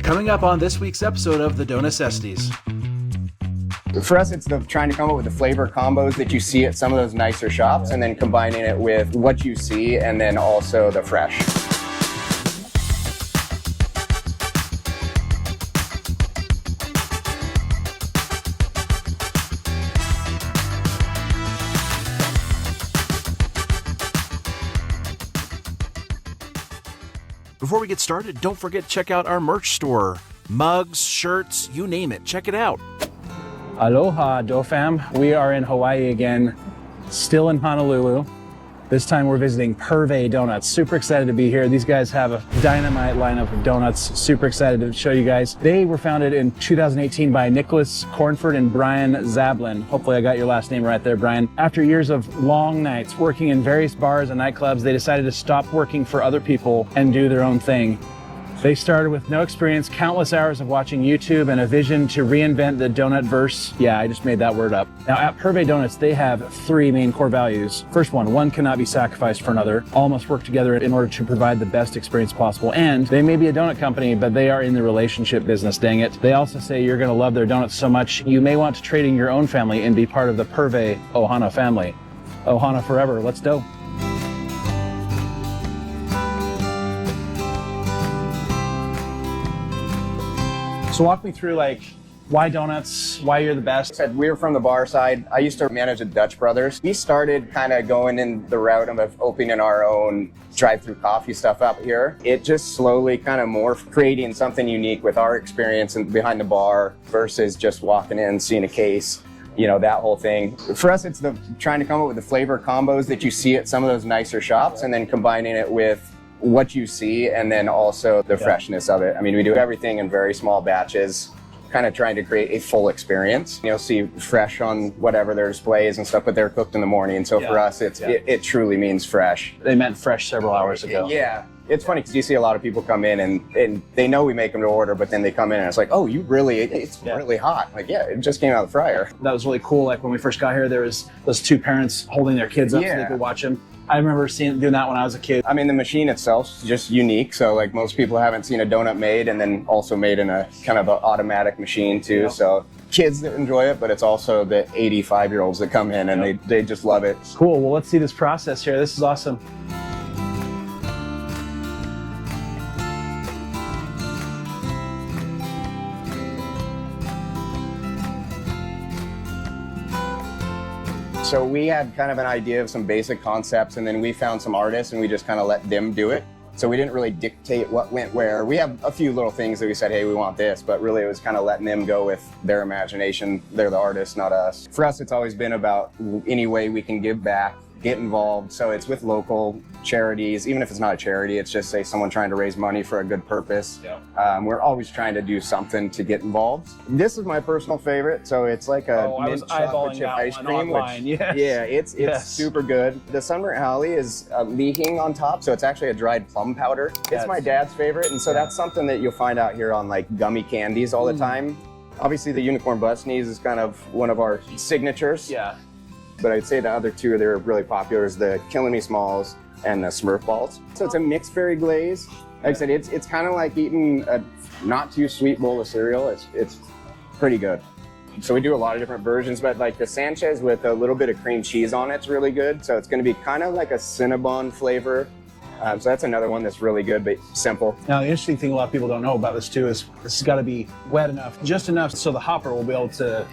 Coming up on this week's episode of the Donut-cesties. For us, it's trying to come up with the flavor combos that you see at some of those nicer shops and then combining it with what you see and then also the fresh. Before we get started, don't forget to check out our merch store. Mugs, shirts, you name it. Check it out. Aloha, DoFam. We are in Hawaii again, still in Honolulu. This time we're visiting Purvé Donuts. Super excited to be here. These guys have a dynamite lineup of donuts. Super excited to show you guys. They were founded in 2018 by Nicholas Cornford and Brian Zablin. Hopefully I got your last name right there, Brian. After years of long nights working in various bars and nightclubs, they decided to stop working for other people and do their own thing. They started with no experience, countless hours of watching YouTube, and a vision to reinvent the Donutverse. Yeah, I just made that word up. Now at Purvé Donuts, they have three main core values. First one cannot be sacrificed for another. All must work together in order to provide the best experience possible. And they may be a donut company, but they are in the relationship business, dang it. They also say you're gonna love their donuts so much, you may want to trade in your own family and be part of the Purvé Ohana family. Ohana forever, let's go. So walk me through, like, why donuts, why you're the best? We were from the bar side. I used to manage at Dutch Brothers. We started kind of going in the route of opening our own drive-through coffee stuff up here. It just slowly kind of morphed, creating something unique with our experience behind the bar versus just walking in, seeing a case, you know, that whole thing. For us, it's trying to come up with the flavor combos that you see at some of those nicer shops and then combining it with what you see and then also the freshness of it. I mean, we do everything in very small batches, kind of trying to create a full experience. You'll see fresh on whatever their displays and stuff, but they're cooked in the morning. So for us, it truly means fresh. They meant fresh several hours ago. Yeah. It's funny because you see a lot of people come in and they know we make them to order, but then they come in and it's like, oh, it's really hot. Like, yeah, it just came out of the fryer. That was really cool. Like when we first got here, there was those two parents holding their kids up so they could watch them. I remember doing that when I was a kid. I mean, the machine itself is just unique. So like most people haven't seen a donut made and then also made in a kind of an automatic machine too. Yep. So kids that enjoy it, but it's also the 85-year-olds that come in and they just love it. Cool. Well, let's see this process here. This is awesome. So we had kind of an idea of some basic concepts and then we found some artists and we just kind of let them do it. So we didn't really dictate what went where. We have a few little things that we said, hey, we want this, but really it was kind of letting them go with their imagination. They're the artists, not us. For us, it's always been about any way we can give back, get involved. So it's with local charities, even if it's not a charity, it's just say someone trying to raise money for a good purpose. Yeah. We're always trying to do something to get involved. This is my personal favorite. So it's like a mint chocolate chip ice cream. Yeah, it's super good. The Sunburnt Haole is leaking on top. So it's actually a dried plum powder. It's my dad's favorite. And so that's something that you'll find out here on like gummy candies all the time. Obviously the unicorn bus sneeze is kind of one of our signatures. Yeah. But I'd say the other two that are really popular is the Killing Me Smalls and the Smurf Balls. So it's a mixed berry glaze. Like I said, it's kind of like eating a not too sweet bowl of cereal. It's pretty good. So we do a lot of different versions, but like the Sanchez with a little bit of cream cheese on it's really good. So it's going to be kind of like a Cinnabon flavor. So that's another one that's really good, but simple. Now, the interesting thing a lot of people don't know about this too is this has got to be wet enough, just enough so the hopper will be able to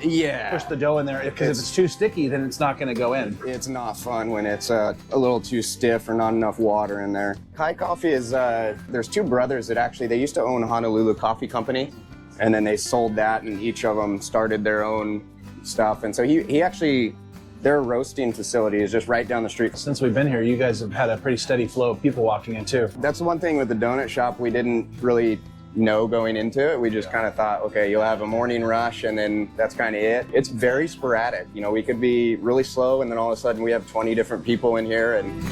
push the dough in there. Because if it's too sticky, then it's not going to go in. It's not fun when it's a little too stiff or not enough water in there. Kai Coffee is, there's two brothers that actually, they used to own Honolulu Coffee Company, and then they sold that, and each of them started their own stuff. And so he actually, their roasting facility is just right down the street. Since we've been here, you guys have had a pretty steady flow of people walking in too. That's the one thing with the donut shop we didn't really know going into it. We just kind of thought, okay, you'll have a morning rush and then that's kind of it. It's very sporadic. You know, we could be really slow and then all of a sudden we have 20 different people in here. And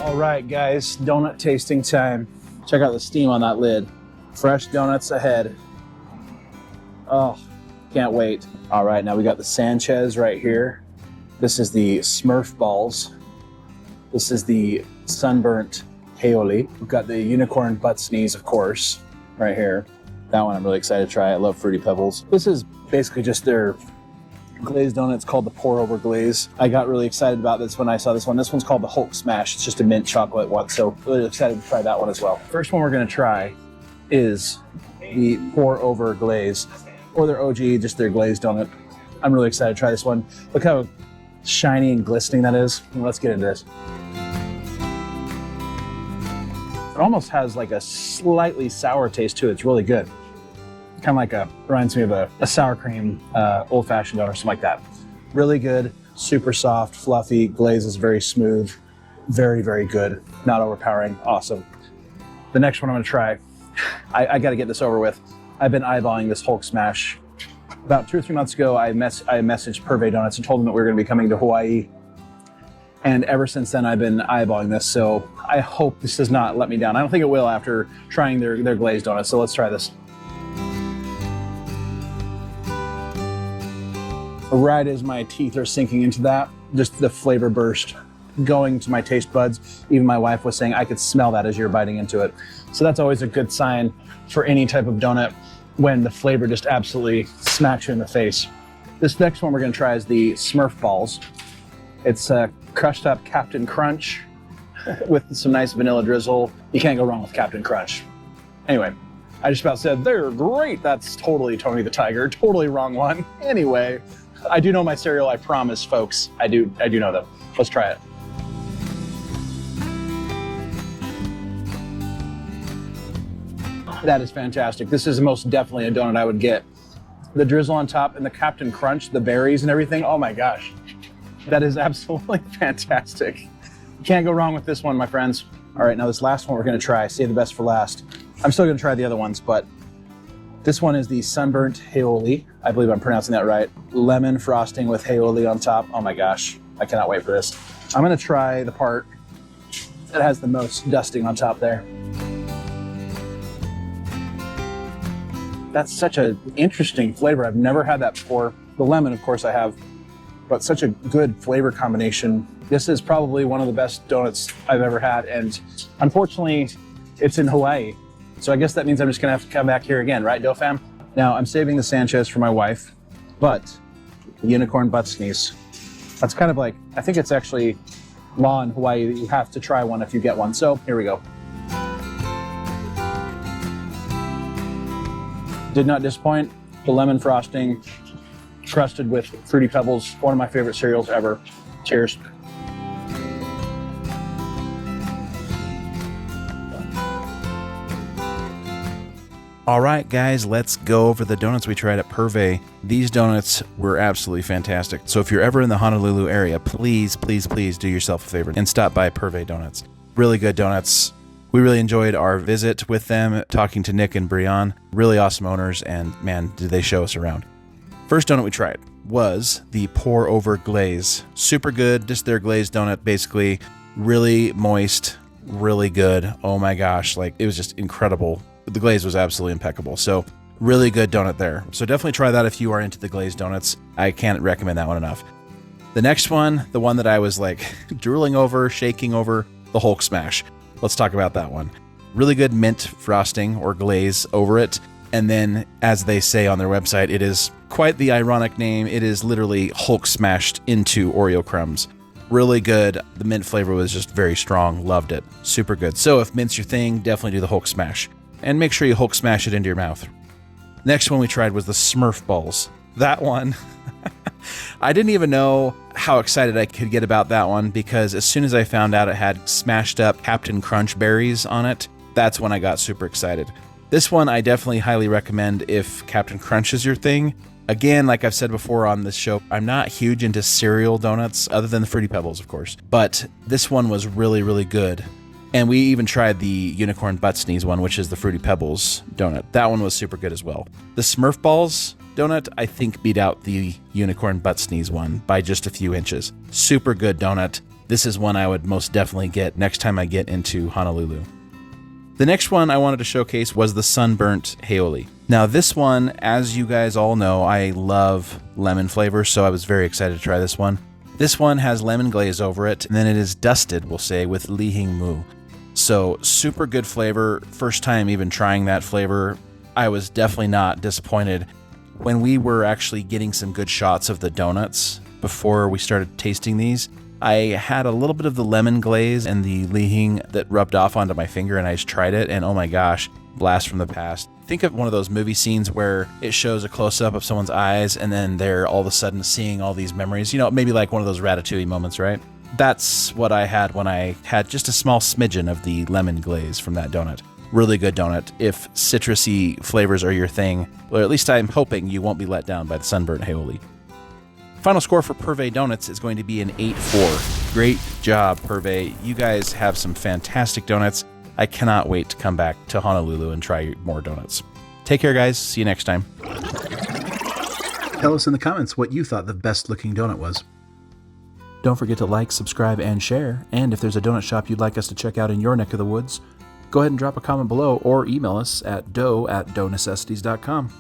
all right, guys, donut tasting time. Check out the steam on that lid. Fresh donuts ahead. Oh, can't wait. All right, now we got the Sanchez right here. This is the Smurf Balls. This is the Sunburnt Haole. We've got the unicorn butt sneeze, of course, right here. That one I'm really excited to try. I love Fruity Pebbles. This is basically just their glazed donut. It's called the Over Glazed. I got really excited about this when I saw this one. This one's called the Hulk Smash. It's just a mint chocolate one, so really excited to try that one as well. First one we're gonna try is the Over Glazed, or their OG, just their glazed donut. I'm really excited to try this one. Look how shiny and glistening that is. Let's get into this. It almost has like a slightly sour taste to it. It's really good. Kind of like reminds me of a sour cream old-fashioned donut or something like that. Really good, super soft, fluffy. Glaze is very smooth, very, very good. Not overpowering, awesome. The next one I'm gonna try, I gotta get this over with. I've been eyeballing this Hulk Smash. About 2 or 3 months ago, I messaged Purvé Donuts and told them that we were gonna be coming to Hawaii. And ever since then, I've been eyeballing this, so I hope this does not let me down. I don't think it will after trying their glazed donuts, so let's try this. Right as my teeth are sinking into that, just the flavor burst going to my taste buds. Even my wife was saying I could smell that as you're biting into it. So that's always a good sign for any type of donut when the flavor just absolutely smacks you in the face. This next one we're gonna try is the Smurf Balls. It's crushed up Captain Crunch with some nice vanilla drizzle. You can't go wrong with Captain Crunch. Anyway, I just about said they're great. That's totally Tony the Tiger. Totally wrong one. Anyway, I do know my cereal, I promise, folks. I do know them. Let's try it. That is fantastic. This is most definitely a donut I would get. The drizzle on top and the Captain Crunch, the berries and everything. Oh my gosh. That is absolutely fantastic. You can't go wrong with this one, my friends. All right, now this last one we're gonna try, save the best for last. I'm still gonna try the other ones, but this one is the Sunburnt Haole. I believe I'm pronouncing that right. Lemon frosting with Haole on top. Oh my gosh, I cannot wait for this. I'm gonna try the part that has the most dusting on top there. That's such an interesting flavor. I've never had that before. The lemon, of course, I have, but such a good flavor combination. This is probably one of the best donuts I've ever had, and unfortunately, it's in Hawaii. So I guess that means I'm just gonna have to come back here again, right, Dough Fam? Now, I'm saving the Sanchez for my wife, but the unicorn butt sneeze. That's kind of like, I think it's actually law in Hawaii that you have to try one if you get one. So here we go. Did not disappoint. The lemon frosting, crusted with Fruity Pebbles, one of my favorite cereals ever. Cheers. All right, guys, let's go over the donuts we tried at Purvé. These donuts were absolutely fantastic. So if you're ever in the Honolulu area, please, please, please do yourself a favor and stop by Purvé Donuts. Really good donuts. We really enjoyed our visit with them, talking to Nick and Brian. Really awesome owners, and man, did they show us around. First donut we tried was the Over Glazed. Super good, just their glazed donut, basically. Really moist, really good. Oh my gosh, like it was just incredible. The glaze was absolutely impeccable. So really good donut there. So definitely try that if you are into the glazed donuts. I can't recommend that one enough. The next one, the one that I was like drooling over, shaking over, the Hulk Smash. Let's talk about that one. Really good mint frosting or glaze over it. And then, as they say on their website, it is quite the ironic name. It is literally Hulk smashed into Oreo crumbs. Really good. The mint flavor was just very strong. Loved it. Super good. So if mint's your thing, definitely do the Hulk Smash. And make sure you Hulk smash it into your mouth. Next one we tried was the Smurf Balls. That one, I didn't even know how excited I could get about that one, because as soon as I found out it had smashed up Captain Crunch berries on it, that's when I got super excited. This one I definitely highly recommend if Captain Crunch is your thing. Again, like I've said before on this show, I'm not huge into cereal donuts, other than the Fruity Pebbles, of course. But this one was really, really good. And we even tried the unicorn butt sneeze one, which is the Fruity Pebbles donut. That one was super good as well. The Smurf Balls donut, I think, beat out the unicorn butt sneeze one by just a few inches. Super good donut. This is one I would most definitely get next time I get into Honolulu. The next one I wanted to showcase was the Sunburnt Haole. Now this one, as you guys all know, I love lemon flavor, so I was very excited to try this one. This one has lemon glaze over it, and then it is dusted, we'll say, with Lihing Mu. So super good flavor. First time even trying that flavor. I was definitely not disappointed. When we were actually getting some good shots of the donuts before we started tasting these, I had a little bit of the lemon glaze and the Li-Hing that rubbed off onto my finger, and I just tried it, and oh my gosh, blast from the past. Think of one of those movie scenes where it shows a close-up of someone's eyes and then they're all of a sudden seeing all these memories. You know, maybe like one of those Ratatouille moments, right? That's what I had when I had just a small smidgen of the lemon glaze from that donut. Really good donut. If citrusy flavors are your thing, or at least I'm hoping you won't be let down by the Sunburnt Haole. Final score for Purvé Donuts is going to be an 8-4. Great job, Purvé. You guys have some fantastic donuts. I cannot wait to come back to Honolulu and try more donuts. Take care, guys. See you next time. Tell us in the comments what you thought the best looking donut was. Don't forget to like, subscribe, and share. And if there's a donut shop you'd like us to check out in your neck of the woods, go ahead and drop a comment below or email us at dough@doughnecessities.com.